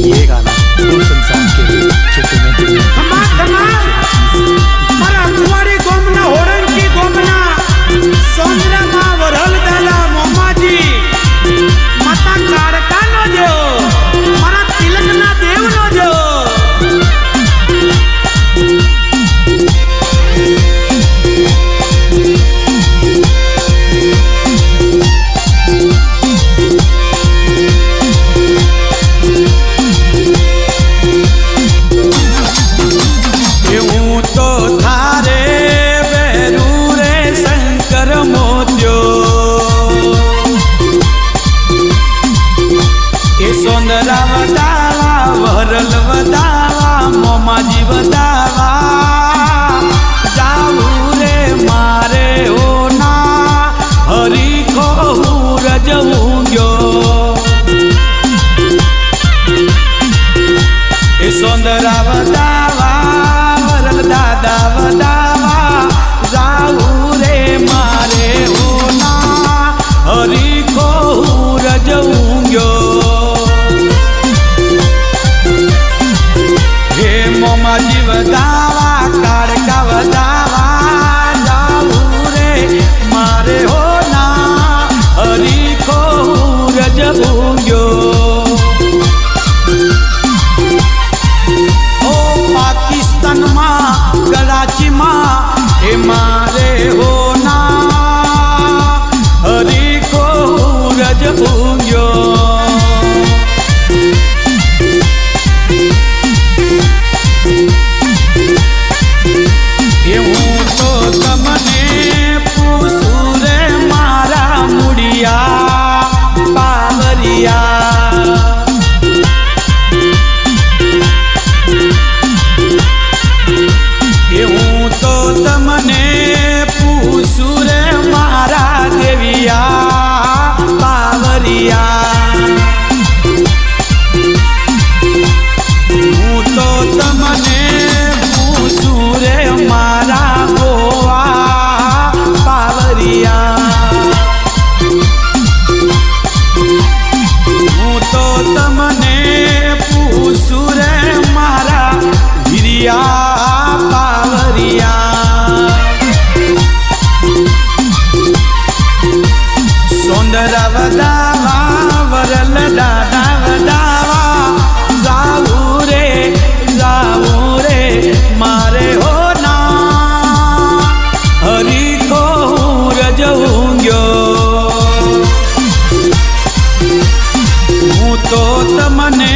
ये गाना वो संसार के लिए जो तुम्हें मारा कुंवारी गोमना होड़ंकी गोमना सोंदरा मां वरहल दादा मोमाजी माता काड़का नो जो मारा तिलक ना देव नो जो वरल वदावा मोमाजी वदावा जाऊ रे मारे होना हरी को रजऊ गयो ए सोंदरा वदावा वरल दादा वदावा जाऊ रे मारे होना हरी को रजऊ गयो मोमाजी वदावा काड़का वदावा जाऊ रे मारे होना हरी को रजबूंग्यो ओ पाकिस्तान मां कराची मां ए मारे होना हरी को रजबूंग्यो सोंदरा वदावा वरल दादा वदावा जाऊ रे मारे होना हरी को रजऊंग्यो हूँ तो तमने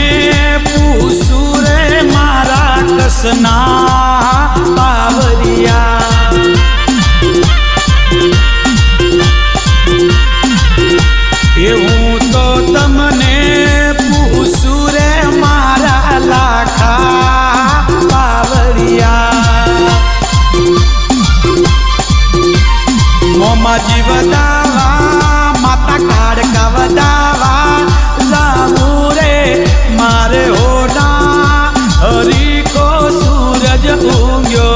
पूछू रे मारा कसना पावरिया हूँ तो तमने पूछू रे मारा लाखा पावरिया मोमाजी वदावा माता काड़का वदावा जाऊ रे मारे होना हरी को सूरज उग्यो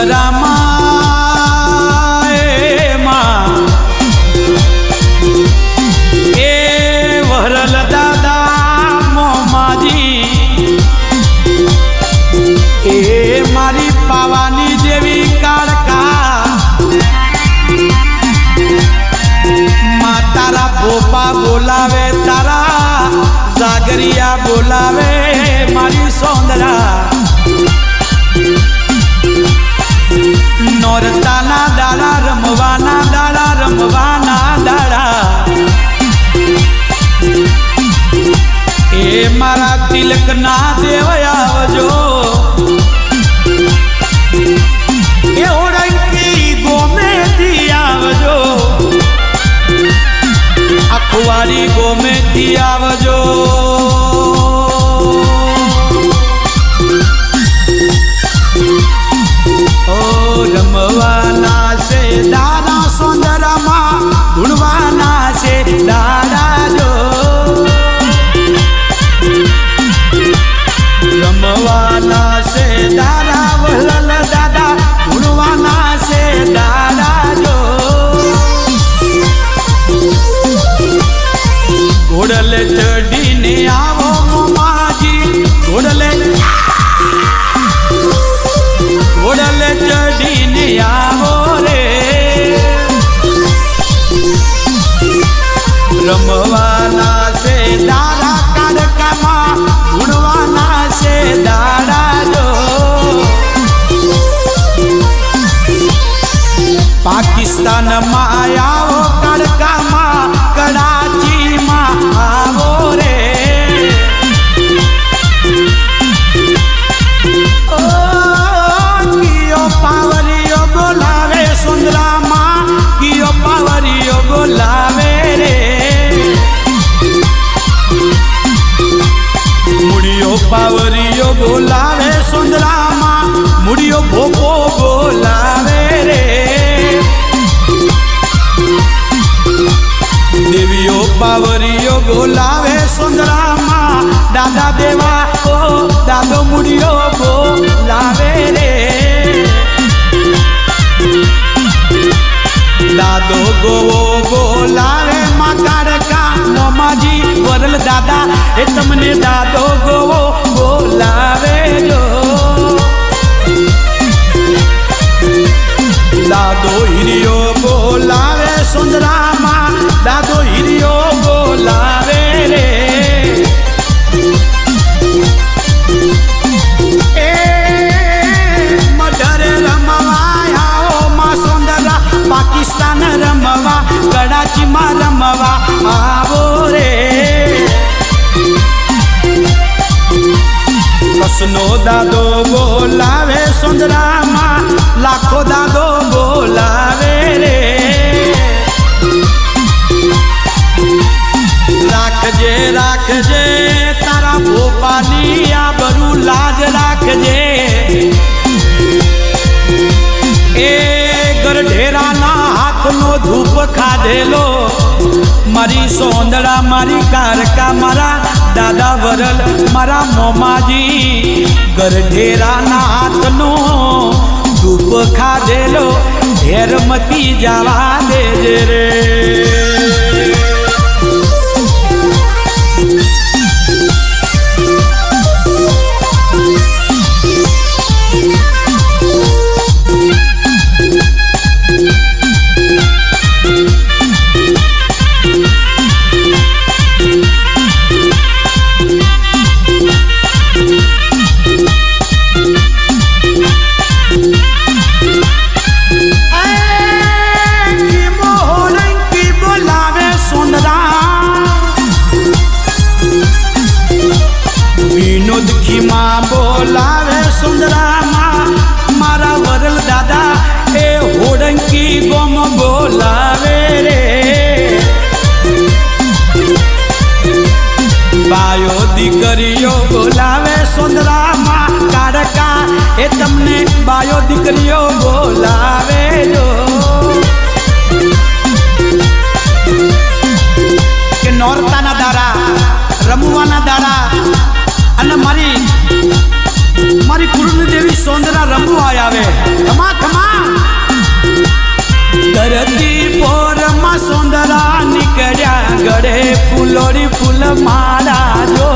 रामा ए वरल दादा मोमाजी ए मारी पावानी देवी काड़का माँ तारा बोपा बोलावे तारा जागरिया बोलावे मारी सोंदरा नौरताना दाड़ा रमवाना दाड़ा ए मारा तिलक ना देव आवजो घोड़ल चढ़ीने आवो रे रमवाना से दारा काड़कामा ढूंढवाना से दाड़ा जो पाकिस्तान में आयाओ काड़कामा कराची में आवो रे ओ कियो पावरियो बोलावे सुंदरामा कियो पावरियो बोलावे रे मुड़ियो पावरियो बोलावे सुंदरामा मुड़ियो भोपो बोलावे रे देवियो पावरियो बोलावे सुंदरामा दादा देवा ओ दादो मुड़ियो बोलावे रे दादो गो बोलावे मकार का मोमाजी वरल दादा ए तमने दादो गो बोलावे जो दादो हिरियो बोलावे सुंदरामा दादो हिरियो बोलावे रे ए मधर रमवा आओ माँ सुंदरा पाकिस्तान रमवा कराची माँ रमवा आवो रे कसनो दादो बोलावे सुंदरामा लाखो दादो बोलावे रे राख जे तारा भोपाली आबरू लाज राख जे ए गरढेरा ना हाथ नो धूप खाधेलो मारी सोंदड़ा मारी कारका मारा दादा वरल मारा मोमाजी गरढेरा ना हाथ नो धूप खाधेलो ढेर मती जावा दे रे विनोद की माँ बोलावे सुंदरामा मारा वरल दादा ए होडंकी गोम बोलावे रे बायो दीकरियो बोलावे सुंदरामा कारका ए तमने बायो दीकरियो बोलावे जो के नौरता ना दारा रमुआ ना दारा अन मारी कुरुन देवी सोंदरा रमू आयावे खमा खमा धरती पोर मा सोंदरा निकड़िया गड़े फूलोरी फूल मारा जो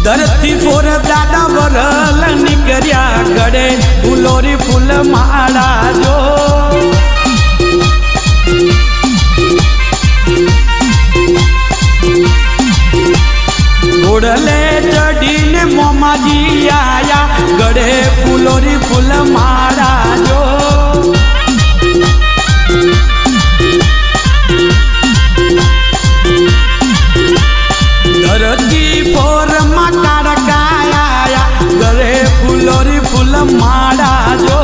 धरती पोर दादा वरल निकड़िया गड़े फूलोरी फूल मारा जो घोड़ले चढ़ीने मोमाजी आया गड़े फूलोरी फूल मारा जो धरती पोर मकार काया गड़े फूलोरी फूल मारा जो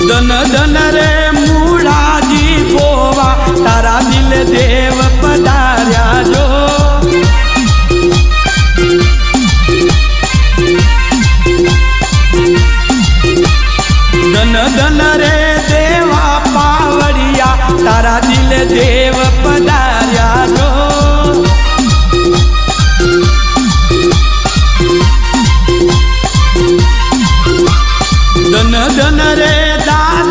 दन दन रे मुड़ाजी बोवा तारा दिल देव पधार्या जो दन दन रे देवा पावड़िया तारा दिल देव पधार्या जो दन दन रे दादा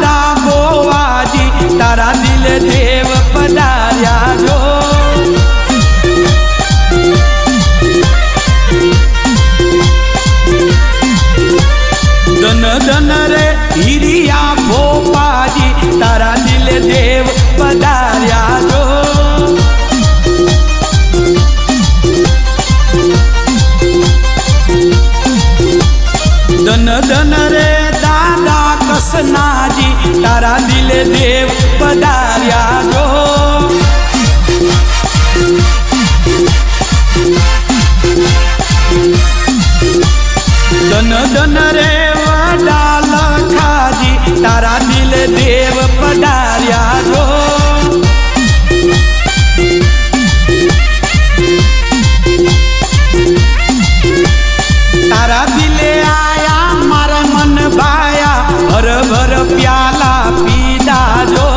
તારા દિલે દેવ પધાર્યા જો. ધન ધન રે વડાલ ખાજી તારા દિલે દેવ પધાર્યા જો. તારા દિલે આયા મારા મન ભાયા ભર ભર પ્યાલા પીધા જો.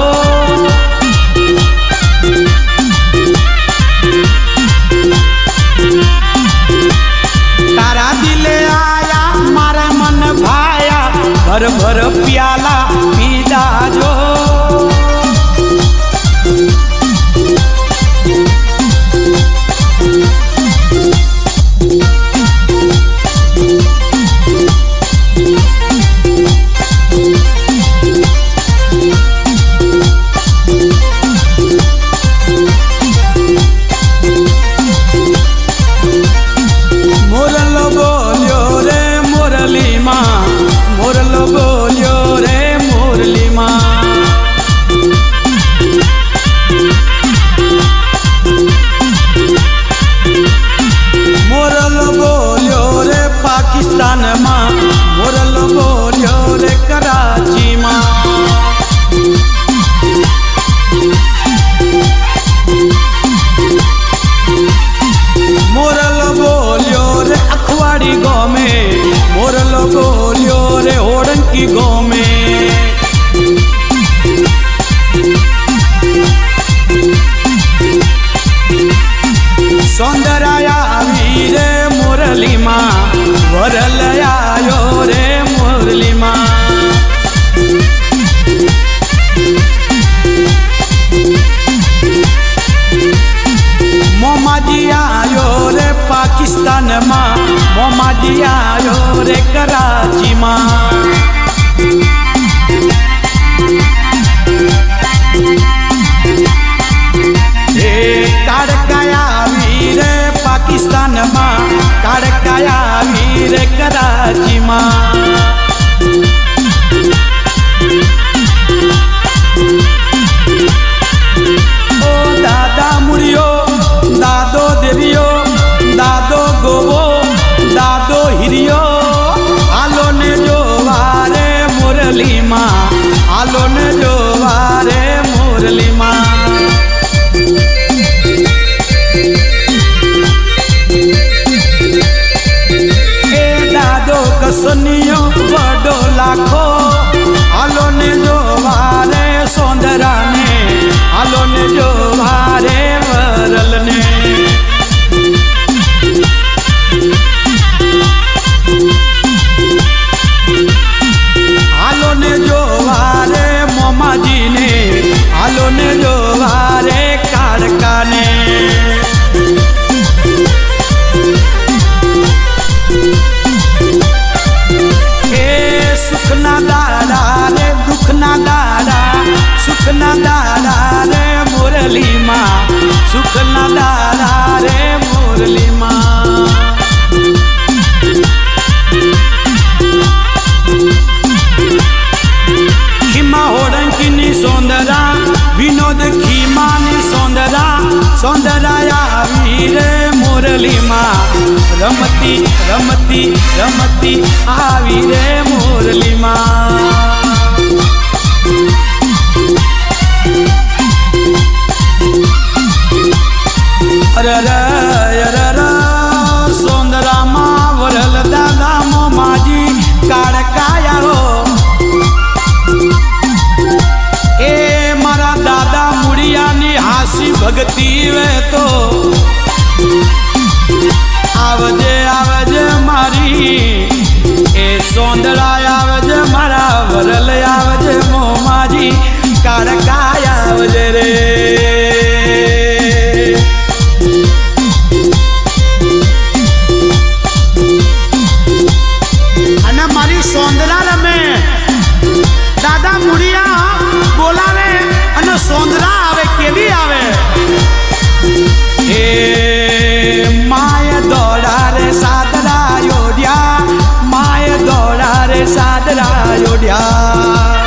તારા દિલે આયા મારા મન ભાયા ભર ભર પ્યાલા પીધા જો. મોરલો બોલ્યો રે મોરલીમાં મોરલો બોલ્યો રે મોરલીમાં. મોરલો બોલ્યો રે પાકિસ્તાનમાં મોરલો બોલ્યો રે કરાચીમાં. મોરલો બોલ્યો રે અખવાડી ગોમે મોરલો બોલ્યો રે હોડંકી ગોમે. સૌંદરાયા આવી રે મોરલીમાં વરલ આયો રે મોરલીમાં. મોમાજી આયો રે પાકિસ્તાનમાં મોમાજી આયો રે કરાચીમાં. એ કાળકાયા આવી રે પાકિસ્તાનમાં કાળકાયા આવી રે કરાચીમાં. ઓ દાદા મુડિયો દાદો દેવિયો દાદો ગોવો દાદો હિરિયો હાલો ને જોવા રે મોરલીમાં હાલો ને જોવા રે મોરલીમાં. એ દાદો કસનિયો વડો લાખો હાલો ને જોવા રે સોંદરાને હાલો ને જોવા રે વરલને. હાલો ને જોવા રે મોમાજીને હાલો ને જોવા રે કાળકાને. એ સુખના દાડા રે દુઃખના દાડા સુખના દાડા રે મોરલીમાં સુખના દાડા રે મોરલીમાં. ખીમા હોડંકીની સોંદરા વિનોદ ખીમાની સોંદરા સોંદરા આવી રે મોરલીમાં રમતી રમતી રમતી આવી રે મોરલીમાં. અરર સોંદરામાં વરલ દાદા મોમાજી કાળકાયા. એ મારા દાદા મુડિયાની હાસી ભક્તિ વે તો આવજે આવજે મારી એ સોંદરા આવજે મારા વરલ આવજે મોમાજી કાળકાયા આવજે રે. અને મારી સોંદરા રમે દાદા મુડિયા બોલાવે અને સોંદરા આવે કેવી આવે. એ માય દોડા રે સાદરા યોડ્યા માય દોડા રે સાદરા યોડ્યા.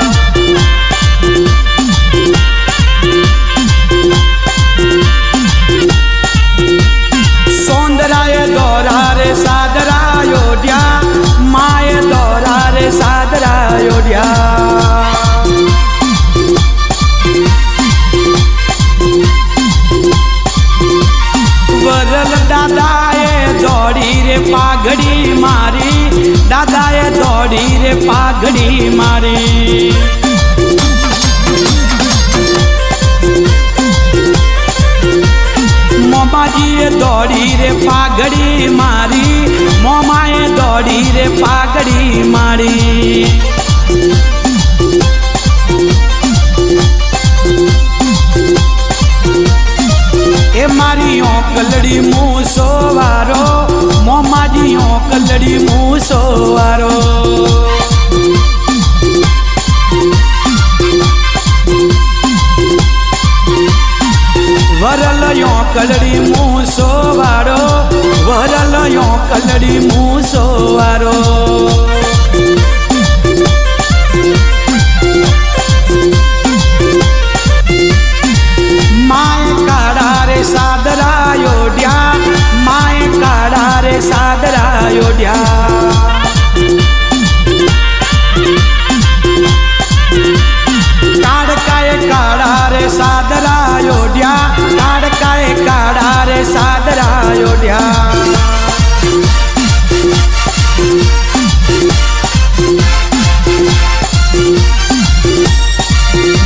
કલડી મૂસો વારો વરલયો કલડી મૂસો વારો વરલયો કલડી મૂસો વારો માય કાળા રે સાદરા યોડ્યા માય કાળા રે સાદરા યોડ્યા કાળકાએ કાળા રે સાદરા યોડ્યા કાળકાએ કાળા રે સાદરા યોડ્યા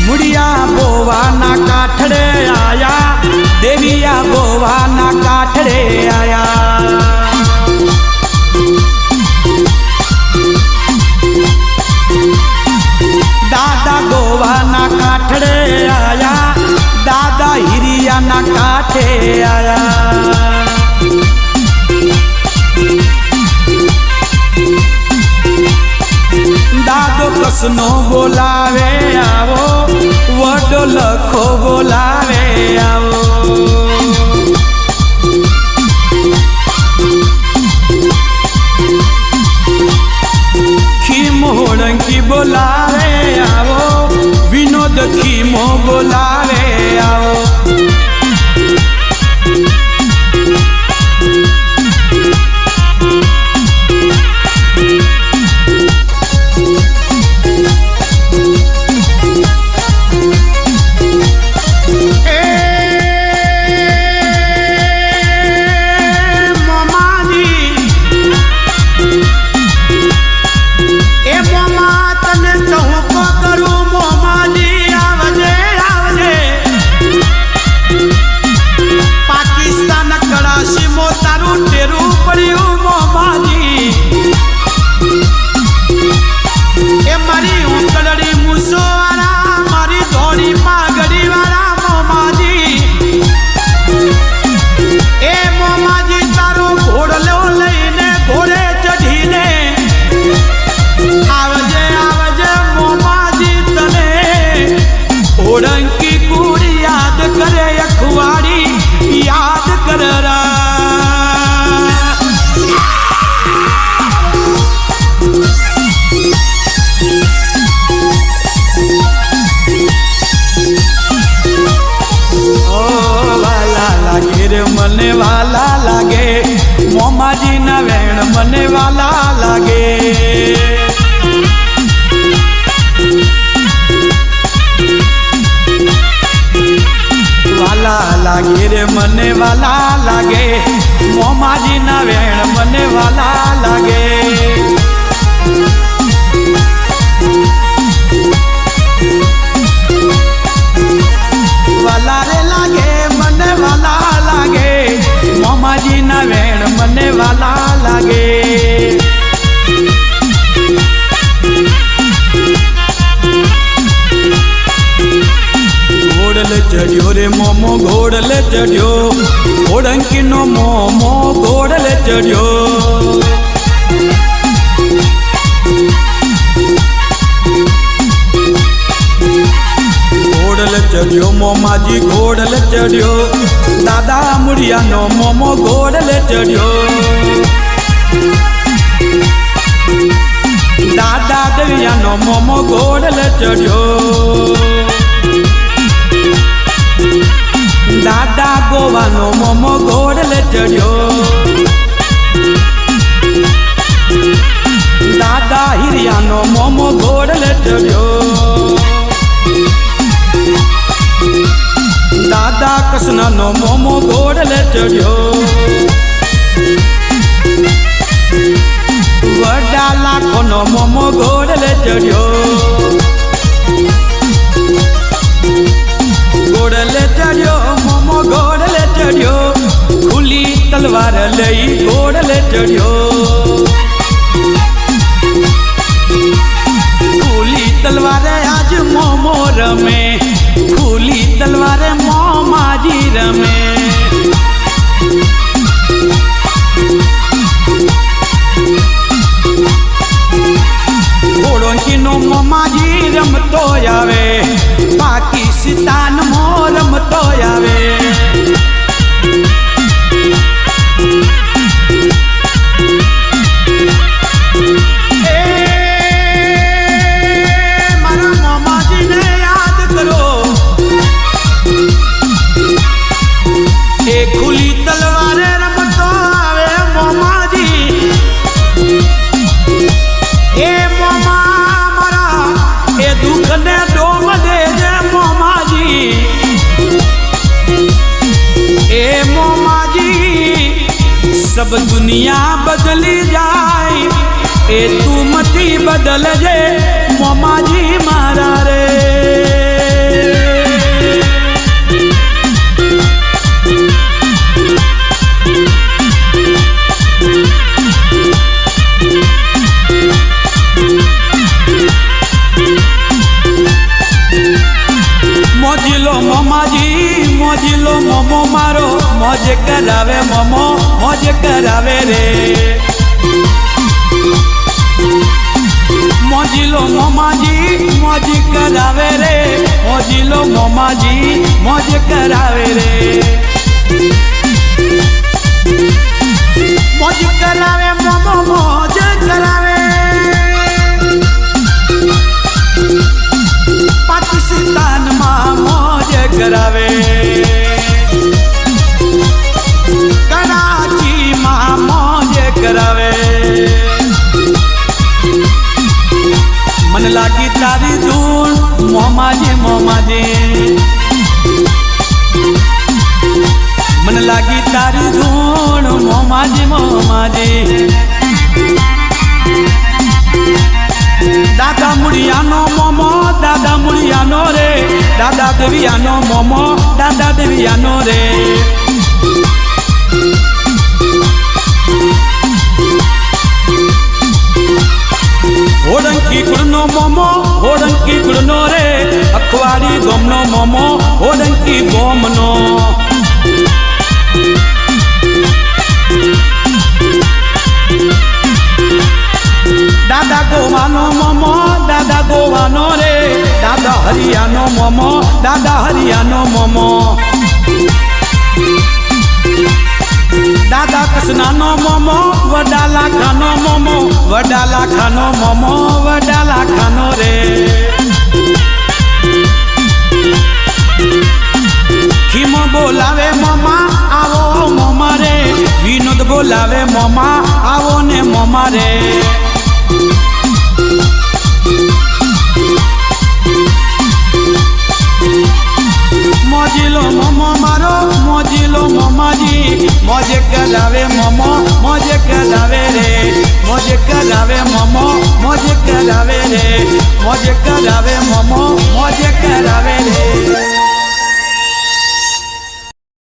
મુડિયા બોવાના કાઠડે આયા દેવિયા બોવાના કાઠડે આયા દાદા ગોવાના કાઠડે આયા દાદા હિરિયાના કાઠે આયા દાદો કસનો બોલાવે આવો વડો લખો બોલાવે આવો ખીમો હોળંકી બોલાવે આવો વિનોદ ખીમો બોલાવે આવો ઓળંકી કુળ યાદ કરે અખવાડી યાદ કરરા ઓ વાલા લાગે રે મને વાલા લાગે મોમાજી ના વેણ મને વાલા લાગે વાલા લાગે રે મને વાલા લાગે મોમાજી ના વેણ મને વાલા લાગે વાલા રે લાગે મને વાલા લાગે મોમાજી ના વેણ મને વાલા લાગે ઘોડલ ચડ્યો રે મોમો ઘોડલ ચડ્યો ઓળંકી નો મોમો ઘોડલ ચડ્યો ઘોડલ ચડ્યો મોમાજી ઘોડલ ચડ્યો દાદા મુડિયા નો મોમો ઘોડલ ચડ્યો દાદા દરિયા નો મોમો ઘોડલ ચડ્યો દાદા ગોવાનો મોમો ઘોડલ ચડ્યો દાદા હિરિયાનો મોમો ઘોડલ ચડ્યો દાદા કૃષ્ણનો મોમો ઘોડલ ચડ્યો વડા લાખોનો મોમો ઘોડલ ચડ્યો ઘોડલ ચડ્યો મોમો ઘોડલ ચડ્યો ખુલ્લી તલવાર લઈ ઘોડલ ચડ્યો ખુલ્લી તલવારે આજ મોમો રમે ખુલ્લી તલવારે મોમાજી રમે આવે, પાકિસ્તાન રમતો આવે. મારા મોમાજીને યાદ કરો, એ ખુલ્લી તલવારે રમતો આવે મોમાજી. એ મોમા મારા એ દુઃખને ડોમ દેજે મોમાજી. એ મોમાજી સબ દુનિયા બદલી જાય, એ તું મતી બદલજે મોમાજી મારા રે. મોજીલો મોમાજી, મોજીલો મોમો મારો, મોજ કરાવે મોમો, મોજ કરાવે રે. મોજીલો મોમાજી, મોજ કરાવે રે. મોજીલો મોમાજી, મોજ કરાવે રે. મોજ કરાવે મોમો, મોજ કરાવે. પાકિસ્તાનમાં મોજ કરાવે, કરાચીમાં મોજ કરાવે. મને લાગી તારી ધૂળ મોમાજી, મોમાજી. મને લાગી તારી ધૂળ મોમાજી, મોમાજી. દાદા મુડિયાનો મોમો, દાદા મુડિયાનો રે. દાદા દેવિયાનો મોમો, દાદા દેવિયાનો રે. હોડંકી કુળનો મોમો, હોડંકી કુળનો રે. અખવાડી ગોમનો મોમો, હોડંકી ગોમનો. દાદા ગોવાનો મોમો, દાદા ગોવાનો રે. દાદા હરિયાનો મોમો, દાદા હરિયાનો મોમો. દાદા કૃષ્ણાનો મોમો, વડાલા ખાનો મોમો, વડાલા ખાનો મોમો, વડાલા ખાનો રે. ખીમો બોલાવે મોમા, આવો મોમા રે. વિનોદ બોલાવે મોમા, આવો ને મોમા રે. મોજીલો મોમો મારો, મોજીલો મોમાજી. મોજ કરાવે મોમો, મોજ કરાવે રે. મોજ કરાવે મોમો, મોજ કરાવે રે. મોજ કરાવે મોમો, મોજ કરાવે રે.